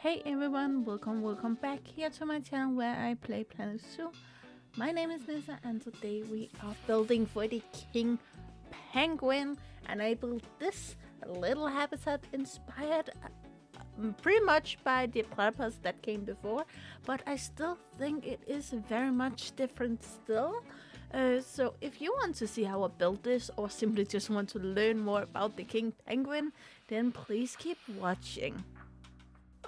Hey everyone, welcome back here to my channel where I play Planet Zoo. My name is Nissa and today we are building for the King Penguin, and I built this little habitat inspired pretty much by the platypus that came before, but I still think it is very much different still. So if you want to see how I built this or simply just want to learn more about the King Penguin, then please keep watching.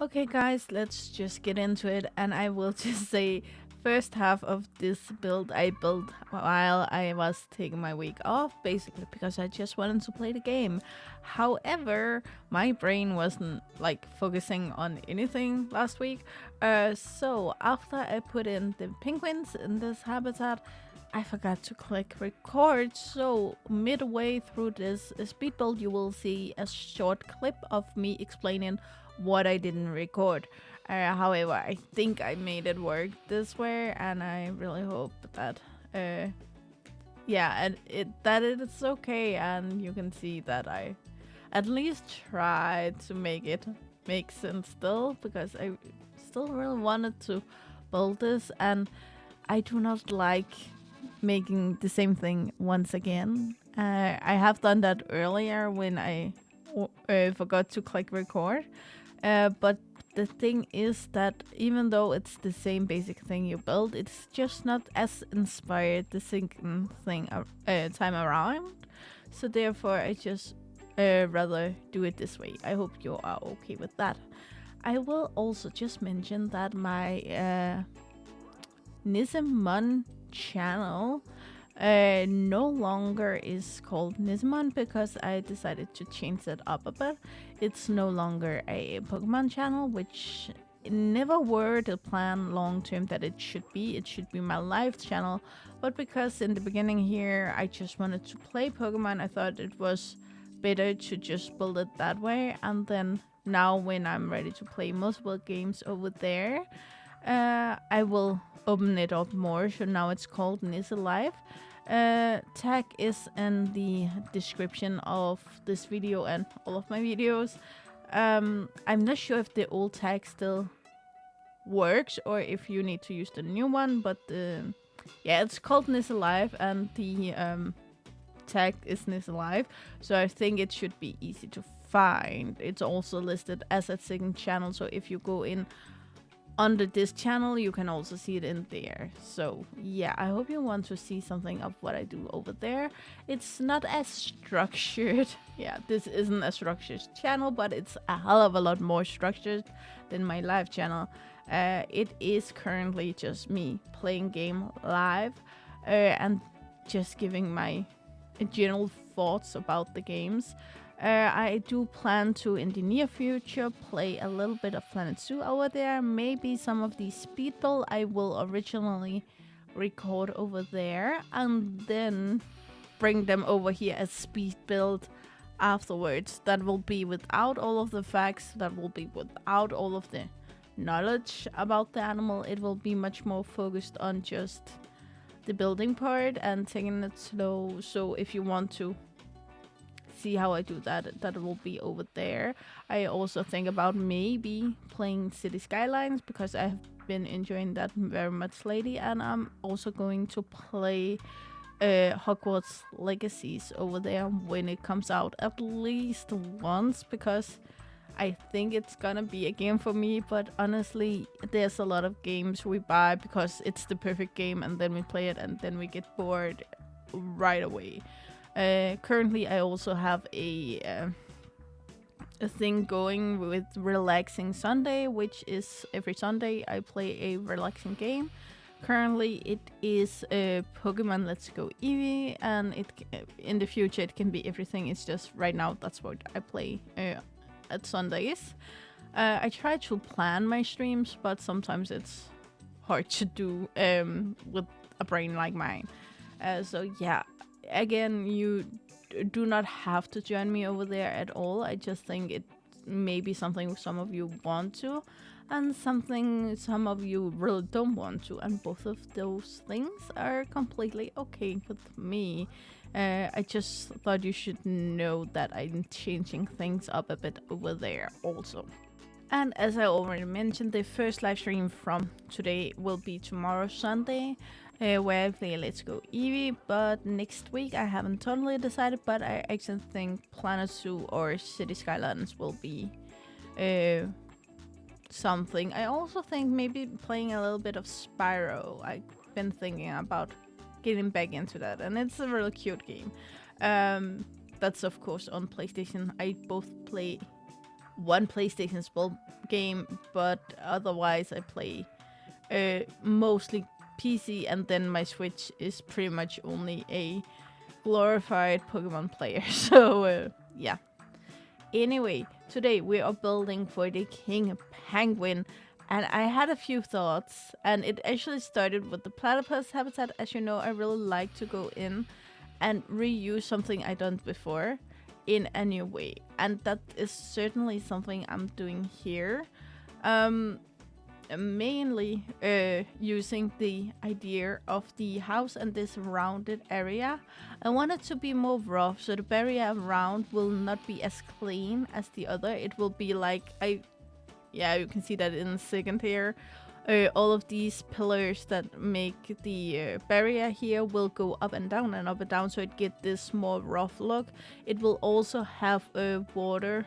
Okay, guys, let's just get into it. And I will just say, first half of this build I built while I was taking my week off, basically because I just wanted to play the game. However, my brain wasn't like focusing on anything last week. So after I put in the penguins in this habitat, I forgot to click record, so midway through this speed build you will see a short clip of me explaining what I didn't record. However, I think I made it work this way, and I really hope that, yeah, and that it's okay, and you can see that I at least tried to make it make sense still, because I still really wanted to build this, and I do not like making the same thing once again. I have done that earlier when I forgot to click record. But the thing is that even though it's the same basic thing you build, it's just not as inspired the second thing time around. So therefore, I just rather do it this way. I hope you are okay with that. I will also just mention that my Nizamon channel no longer is called Nismon because I decided to change it up a bit. It's no longer a Pokemon channel, which never were the plan long term that it should be. It should be my live channel, but because in the beginning here I just wanted to play Pokemon, I thought it was better to just build it that way. And then now when I'm ready to play multiple games over there, I will open it up more. So now it's called Nissa Live. Tag is in the description of this video and all of my videos. I'm not sure if the old tag still works or if you need to use the new one, but yeah, it's called Nissa Live and the tag is Nissa Live, so I think it should be easy to find. It's also listed as a second channel, so if you go in under this channel you can also see it in there. So yeah, I hope you want to see something of what I do over there. It's not as structured. Yeah, this isn't a structured channel, but it's a hell of a lot more structured than my live channel. It is currently just me playing game live and just giving my general thoughts about the games. I do plan to, in the near future, play a little bit of Planet Zoo over there. Maybe some of the speed build I will originally record over there and then bring them over here as speed build afterwards. That will be without all of the facts, that will be without all of the knowledge about the animal. It will be much more focused on just the building part and taking it slow. So if you want to see how I do that, that will be over there. I also think about maybe playing City Skylines because I have been enjoying that very much lately, and I'm also going to play Hogwarts Legacies over there when it comes out at least once, because I think it's gonna be a game for me. But honestly, there's a lot of games we buy because it's the perfect game and then we play it and then we get bored right away. Currently, I also have a thing going with Relaxing Sunday, which is every Sunday I play a relaxing game. Currently, it is Pokemon Let's Go Eevee, and in the future it can be everything. It's just right now that's what I play at Sundays. I try to plan my streams, but sometimes it's hard to do with a brain like mine. So yeah, again, you do not have to join me over there at all. I just think it may be something some of you want to and something some of you really don't want to, and both of those things are completely okay with me. I just thought you should know that I'm changing things up a bit over there also. And as I already mentioned, the first live stream from today will be tomorrow, Sunday, where I play Let's Go Eevee. But next week, I haven't totally decided, but I actually think Planet Zoo or City Skylines will be uh, something. I also think maybe playing a little bit of Spyro. I've been thinking about getting back into that, and it's a really cute game. That's of course on PlayStation. I both play one PlayStation Spell game, but otherwise I play mostly PC, and then my Switch is pretty much only a glorified Pokemon player. So yeah. Anyway, today we are building for the King Penguin, and I had a few thoughts, and it actually started with the platypus habitat. As you know, I really like to go in and reuse something I done before in a new way, and that is certainly something I'm doing here. Um, Mainly using the idea of the house and this rounded area. I want it to be more rough, so the barrier around will not be as clean as the other. It will be like yeah, you can see that in the second here. All of these pillars that make the barrier here will go up and down and up and down, so it get this more rough look. It will also have water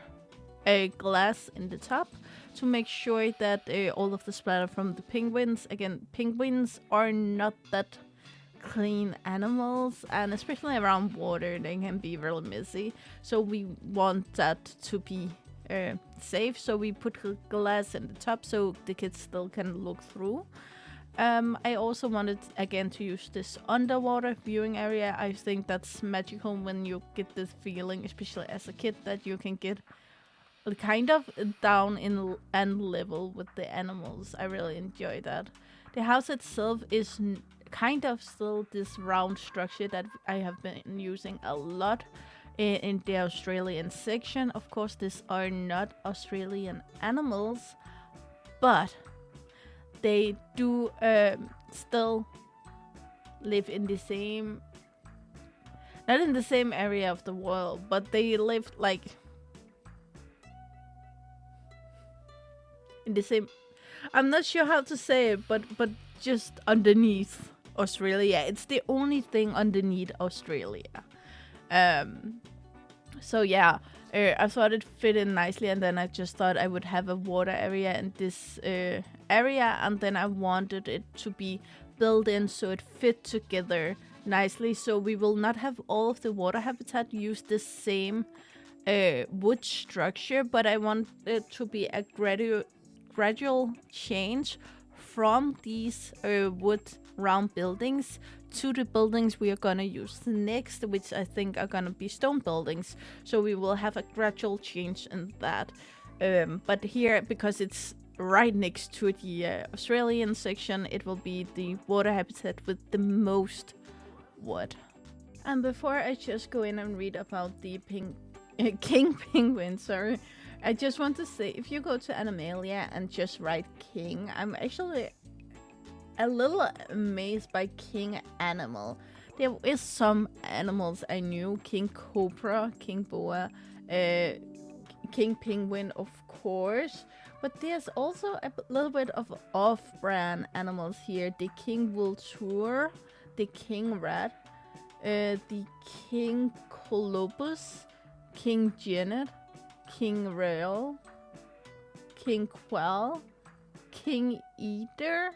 glass in the top to make sure that all of the splatter from the penguins, again, penguins are not that clean animals, and especially around water they can be really messy, so we want that to be safe, so we put glass in the top so the kids still can look through. I also wanted again to use this underwater viewing area. I think that's magical when you get this feeling, especially as a kid, that you can get kind of down in and level with the animals. I really enjoy that. The house itself is kind of still this round structure that I have been using a lot in the Australian section. Of course, these are not Australian animals, but they do still live in the same, not in the same area of the world, but they live like in the same, I'm not sure how to say it, but just underneath Australia. It's the only thing underneath Australia. Um so yeah, I thought it fit in nicely, and then I just thought I would have a water area in this area, and then I wanted it to be built in so it fit together nicely, so we will not have all of the water habitat use the same wood structure, but I want it to be a gradual change from these wood round buildings to the buildings we are gonna use next, which I think are gonna be stone buildings. So we will have a gradual change in that. But here, because it's right next to the Australian section, it will be the water habitat with the most wood. And before I just go in and read about the king penguin, sorry, I just want to say, if you go to Animalia and just write king, I'm actually a little amazed by king animal. There is some animals I knew, king cobra, king boa, king penguin, of course, but there's also a little bit of off-brand animals here. The king vulture, the king rat, the king colobus, king genet, king rail, king quail, king eater,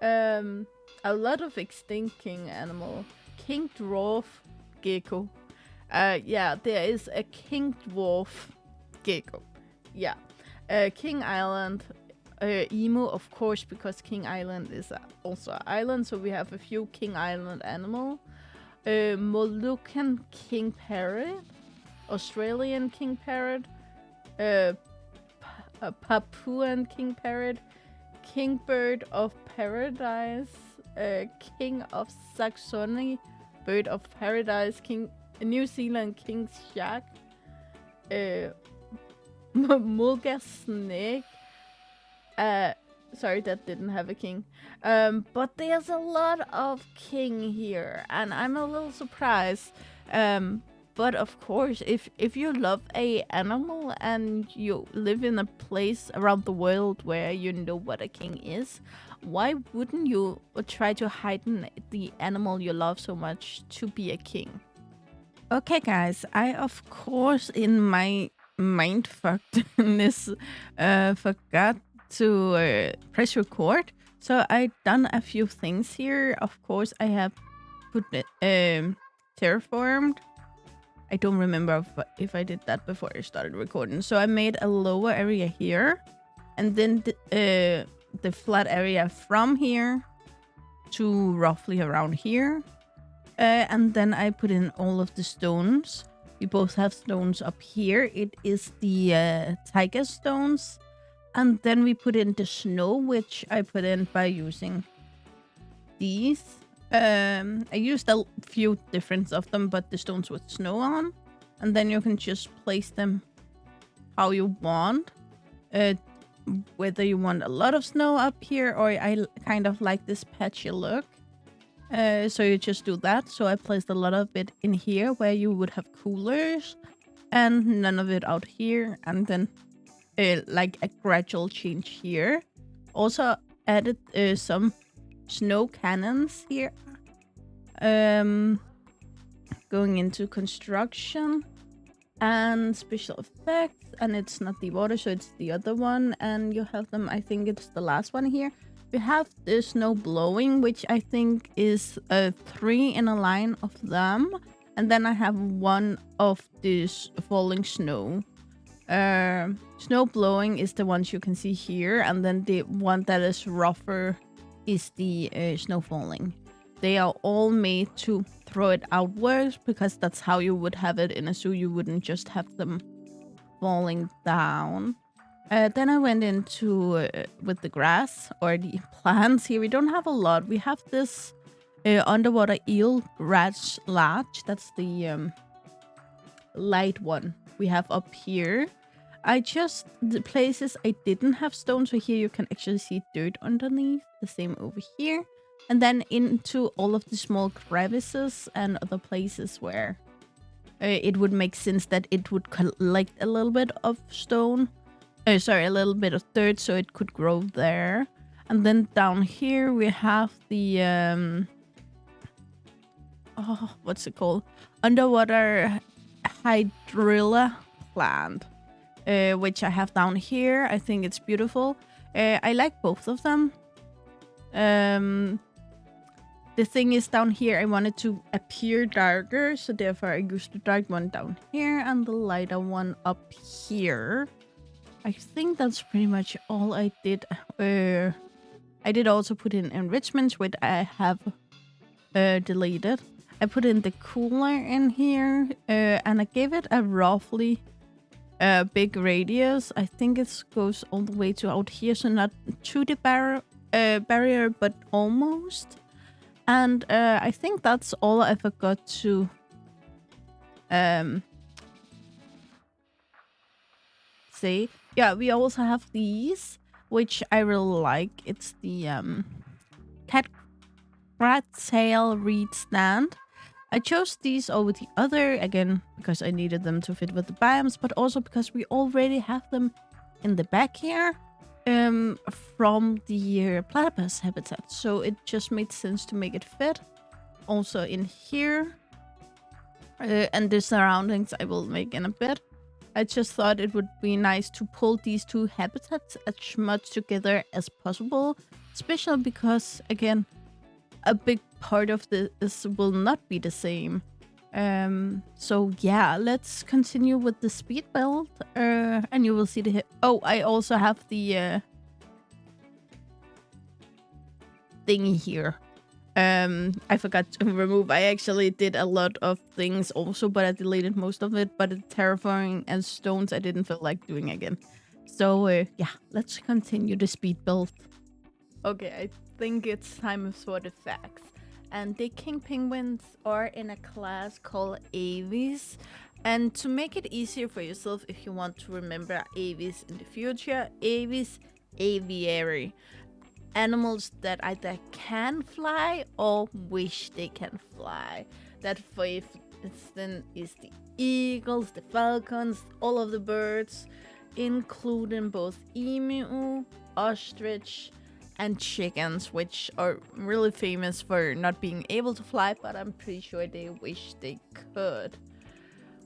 a lot of extinct king animal, king dwarf gecko. Yeah, there is a king dwarf gecko. Yeah, king island, emu, of course, because king island is also an island, so we have a few king island animal. Moluccan king parrot, Australian king parrot, Papuan king parrot, king bird of paradise, king of Saxony, bird of paradise, king New Zealand king shark, mulga snake. Sorry, that didn't have a king. But there's a lot of king here, and I'm a little surprised. But of course, if you love a animal and you live in a place around the world where you know what a king is, why wouldn't you try to heighten the animal you love so much to be a king? Okay, guys, I of course in my mind fuckedness forgot to press record. So I done a few things here. Of course, I have put it terraformed. I don't remember if I did that before I started recording. So I made a lower area here, and then the flat area from here to roughly around here. And then I put in all of the stones. We both have stones up here. It is the tiger stones. And then we put in the snow, which I put in by using these. I used a few different of them, but the stones with snow on. And then you can just place them how you want. Whether you want a lot of snow up here, or I kind of like this patchy look. So you just do that. So I placed a lot of it in here where you would have coolers and none of it out here. And then like a gradual change here. Also added some snow cannons here. Going into construction and special effects. And it's not the water, so it's the other one. And you have them, I think it's the last one here. We have the snow blowing, which I think is 3 in a line of them. And then I have one of this falling snow. Snow blowing is the ones you can see here. And then the one that is rougher is the snow falling. They are all made to throw it outwards because that's how you would have it in a zoo. You wouldn't just have them falling down. Then I went into with the grass or the plants here. We don't have a lot. We have this underwater eel grass larch. That's the light one we have up here. The places I didn't have stone, so here you can actually see dirt underneath. The same over here. And then into all of the small crevices and other places where it would make sense that it would collect a little bit of stone. A little bit of dirt so it could grow there. And then down here we have the what's it called? Underwater hydrilla plant, which I have down here. I think it's beautiful. I like both of them. The thing is down here I wanted to appear darker, so therefore I used the dark one down here and the lighter one up here. I think that's pretty much all I did. I did also put in enrichments, which I have deleted. I put in the cooler in here, and I gave it a roughly big radius. I think it goes all the way to out here, so not to the barrier, but almost. And I think that's all I forgot to say. Yeah, we also have these, which I really like. It's the cat tail reed stand. I chose these over the other, again, because I needed them to fit with the biomes, but also because we already have them in the back here from the platypus habitat. So it just made sense to make it fit. Also in here. And the surroundings I will make in a bit. I just thought it would be nice to pull these two habitats as much together as possible. Especially because, again, a big part of this will not be the same. So yeah, let's continue with the speed build. And you will see the... Oh, I also have the thingy here. I forgot to remove. I actually did a lot of things also, but I deleted most of it. But the terraforming and stones I didn't feel like doing again. So yeah, let's continue the speed build. Okay, I think it's time for the facts. And the king penguins are in a class called aves. And to make it easier for yourself, if you want to remember aves in the future, aves, aviary. Animals that either can fly or wish they can fly. That, for instance, is the eagles, the falcons, all of the birds, including both emu, ostrich, and chickens, which are really famous for not being able to fly, but I'm pretty sure they wish they could.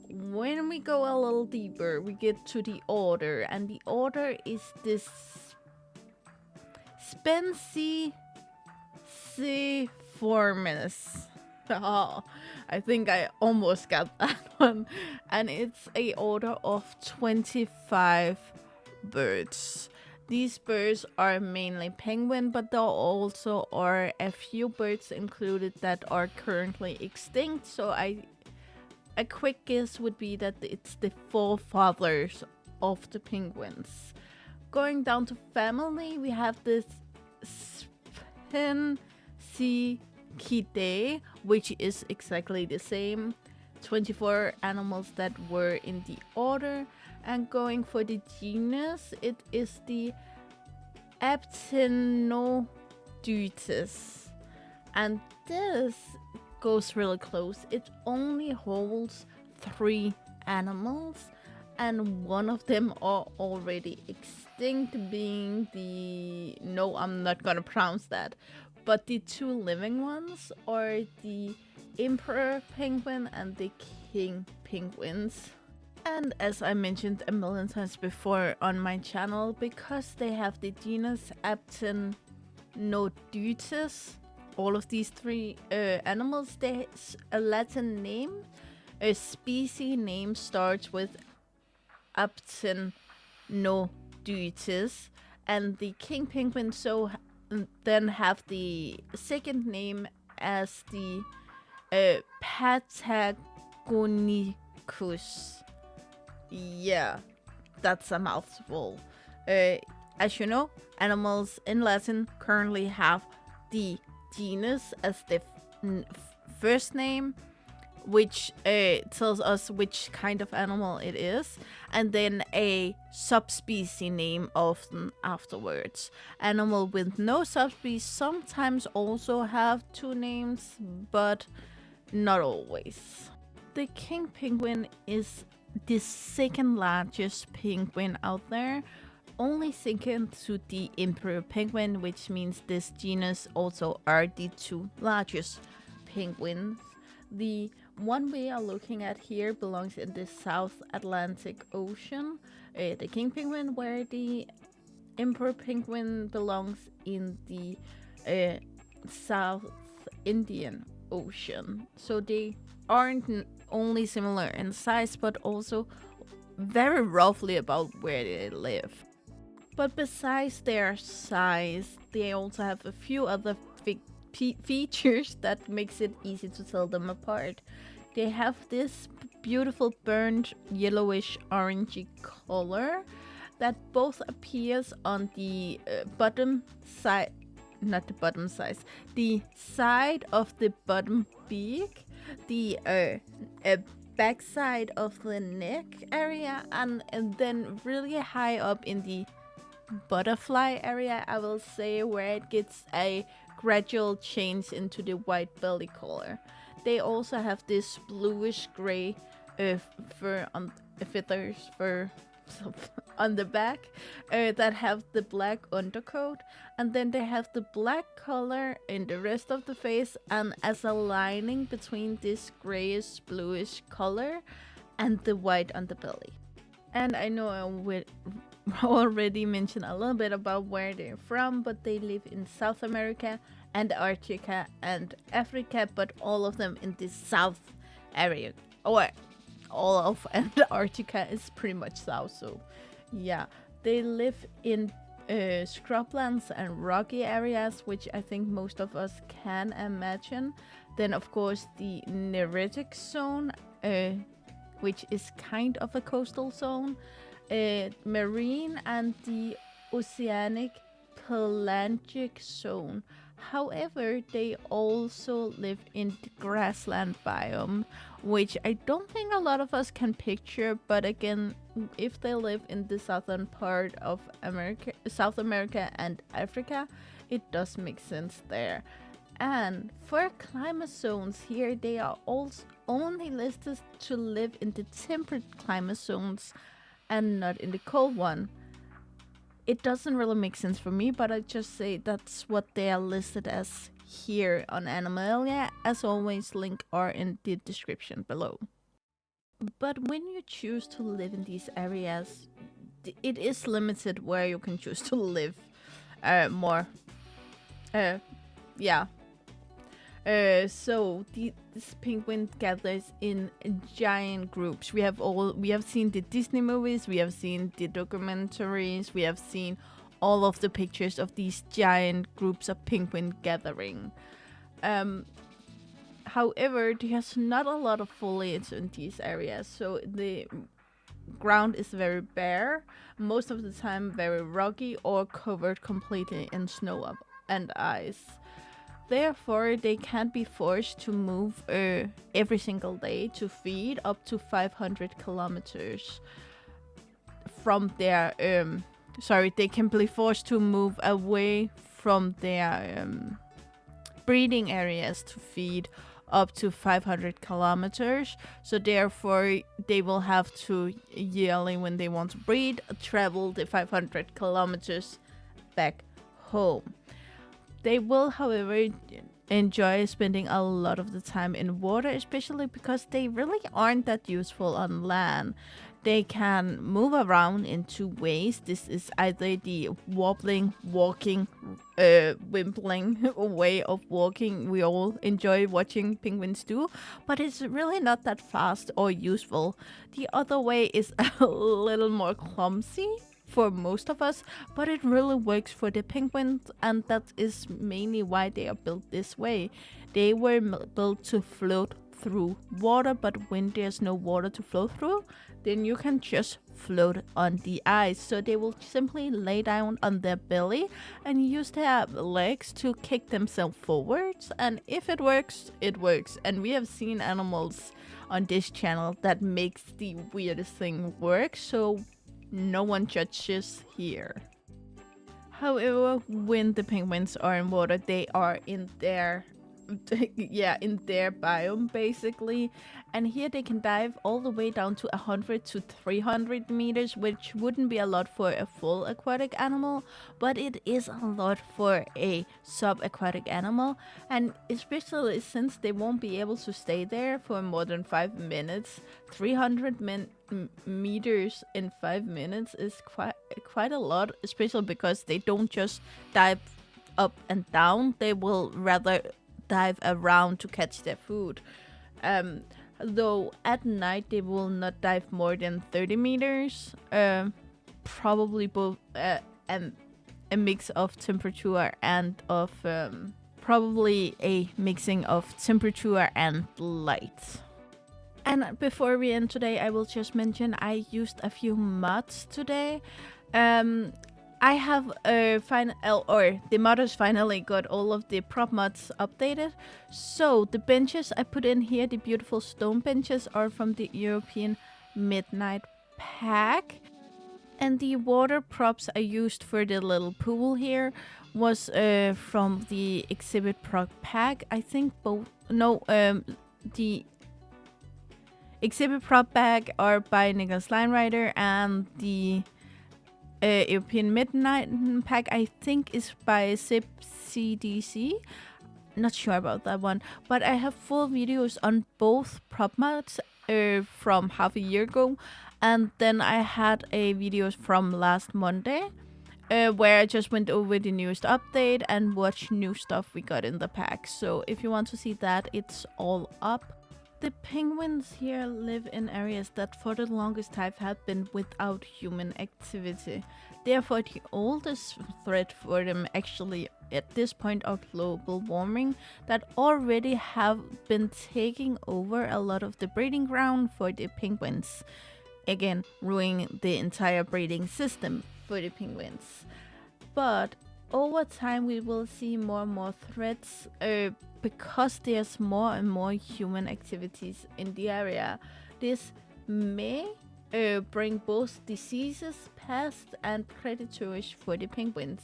When we go a little deeper, we get to the order, and the order is this Spensiformis. Oh, I think I almost got that one. And it's a order of 25 birds. These birds are mainly penguin, but there also are a few birds included that are currently extinct. So a quick guess would be that it's the forefathers of the penguins. Going down to family, we have this Sphencidae, which is exactly the same. 24 animals that were in the order. And going for the genus, it is the Aptenodytes. And this goes really close. It only holds 3 animals, and one of them are already extinct, being the... No, I'm not gonna pronounce that. But the 2 living ones are the emperor penguin and the king penguins. And as I mentioned a million times before on my channel, because they have the genus Aptenodytes, all of these 3 animals, there's a Latin name. A species name starts with Aptenodytes, and the king penguin then have the second name as the Patagonicus. Yeah, that's a mouthful. As you know, animals in Latin currently have the genus as the first name, which tells us which kind of animal it is, and then a subspecies name often afterwards. Animal with no subspecies sometimes also have 2 names, but not always. The king penguin is the second largest penguin out there, only second to the emperor penguin, which means this genus also are the 2 largest penguins. The one we are looking at here belongs in the South Atlantic Ocean, the king penguin, where the emperor penguin belongs in the South Indian Ocean. So they aren't only similar in size, but also very roughly about where they live. But besides their size, they also have a few other features that makes it easy to tell them apart. They have this beautiful burnt yellowish orangey color that both appears on the bottom side, not the bottom size, the side of the bottom beak, the back side of the neck area, and then really high up in the butterfly area, I will say, where it gets a gradual change into the white belly color. They also have this bluish gray fur on feathers fur on the back that have the black undercoat, and then they have the black color in the rest of the face, and as a lining between this grayish bluish color and the white underbelly. And I know I will already mentioned a little bit about where they're from, but they live in South America, Antarctica, and Africa, but all of them in the south area. Or all of Antarctica is pretty much south, so yeah. They live in scrublands and rocky areas, which I think most of us can imagine. Then, of course, the Neretic zone, which is kind of a coastal zone. Marine and the oceanic pelagic zone. However, they also live in the grassland biome, which I don't think a lot of us can picture, but again, if they live in the southern part of South America and Africa, it does make sense there. And for climate zones here, they are also only listed to live in the temperate climate zones and not in the cold one. It doesn't really make sense for me, but I just say that's what they are listed as here on Animalia. As always, link are in the description below. But when you choose to live in these areas, it is limited where you can choose to live more. Yeah. So this penguin gathers in giant groups. We have seen the Disney movies, we have seen the documentaries, we have seen all of the pictures of these giant groups of penguin gathering. However, there's not a lot of foliage in these areas, so the ground is very bare, most of the time very rocky or covered completely in snow and ice. Therefore, they can't be forced to move every single day to feed up to 500 kilometers from their. They can be forced to move away from their breeding areas to feed up to 500 kilometers. So therefore, they will have to yearly, when they want to breed, travel the 500 kilometers back home. They will, however, enjoy spending a lot of the time in water, especially because they really aren't that useful on land. They can move around in two ways. This is either the wobbling, walking, wimpling way of walking we all enjoy watching penguins do, but it's really not that fast or useful. The other way is a little more clumsy for most of us, but it really works for the penguins, and that is mainly why they are built this way. They were built to float through water, but when there's no water to float through, then you can just float on the ice. So they will simply lay down on their belly and use their legs to kick themselves forwards, and if it works, it works. And we have seen animals on this channel that makes the weirdest thing work, so no one judges here. However, when the penguins are in water, they are in their in their biome basically, and here they can dive all the way down to 100 to 300 meters, which wouldn't be a lot for a full aquatic animal, but it is a lot for a subaquatic animal, and especially since they won't be able to stay there for more than 5 minutes. 300 meters in 5 minutes is quite a lot, especially because they don't just dive up and down, they will rather dive around to catch their food. Though at night they will not dive more than 30 meters. Probably both a mix of temperature and of probably a mixing of temperature and light. And before we end today, I will just mention I used a few mods today. I have the modders finally got all of the prop mods updated. So the benches I put in here, the beautiful stone benches, are from the European Midnight pack. And the water props I used for the little pool here was from the exhibit prop pack. I think the exhibit prop pack are by Nicholas Linerider, and the European Midnight pack I think is by Zip CDC. Not sure about that one, but I have full videos on both prop mods from half a year ago, and then I had a videos from last Monday where I just went over the newest update and watched new stuff we got in the pack. So if you want to see that, it's all up. The penguins here live in areas that for the longest time have been without human activity. Therefore, the oldest threat for them actually at this point are global warming that already have been taking over a lot of the breeding ground for the penguins. Again, ruining the entire breeding system for the penguins. But over time we will see more and more threats because there's more and more human activities in the area. This may bring both diseases, pests, and predators for the penguins.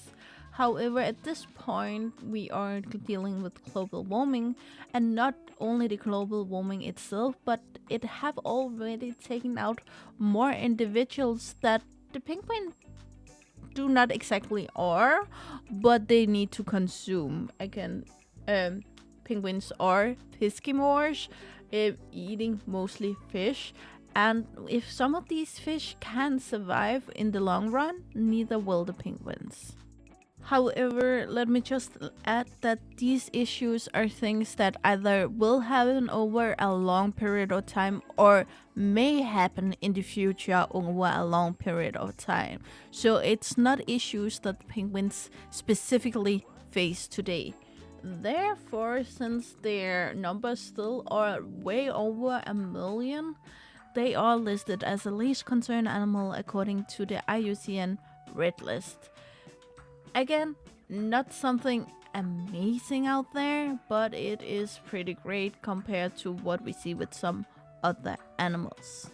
However, at this point, we are dealing with global warming, and not only the global warming itself, but it have already taken out more individuals that the penguin do not exactly are, but they need to consume. Again, um, penguins are fiskimores, eating mostly fish. And if some of these fish can survive in the long run, neither will the penguins. However, let me just add that these issues are things that either will happen over a long period of time or may happen in the future over a long period of time. So it's not issues that penguins specifically face today. Therefore, since their numbers still are way over 1 million, they are listed as a least concerned animal according to the IUCN Red List. Again, not something amazing out there, but it is pretty great compared to what we see with some other animals.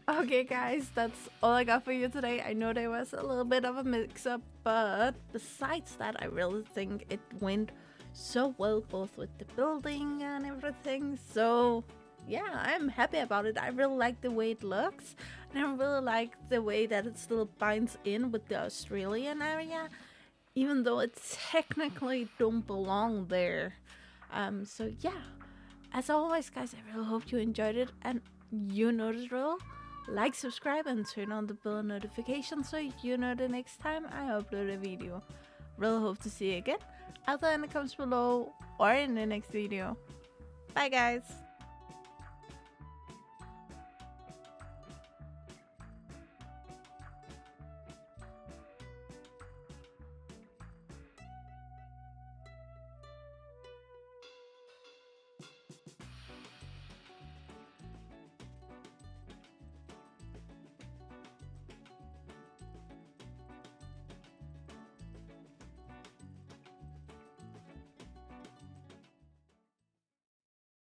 Okay, guys, that's all I got for you today. I know there was a little bit of a mix up, but besides that, I really think it went so well, both with the building and everything. So, yeah, I'm happy about it. I really like the way it looks, and I really like the way that it still binds in with the Australian area, even though it technically don't belong there. So yeah, as always, guys, I really hope you enjoyed it, and you know the drill. Like, subscribe, and turn on the bell notification so you know the next time I upload a video. Really hope to see you again, either in the comments below or in the next video. Bye, guys.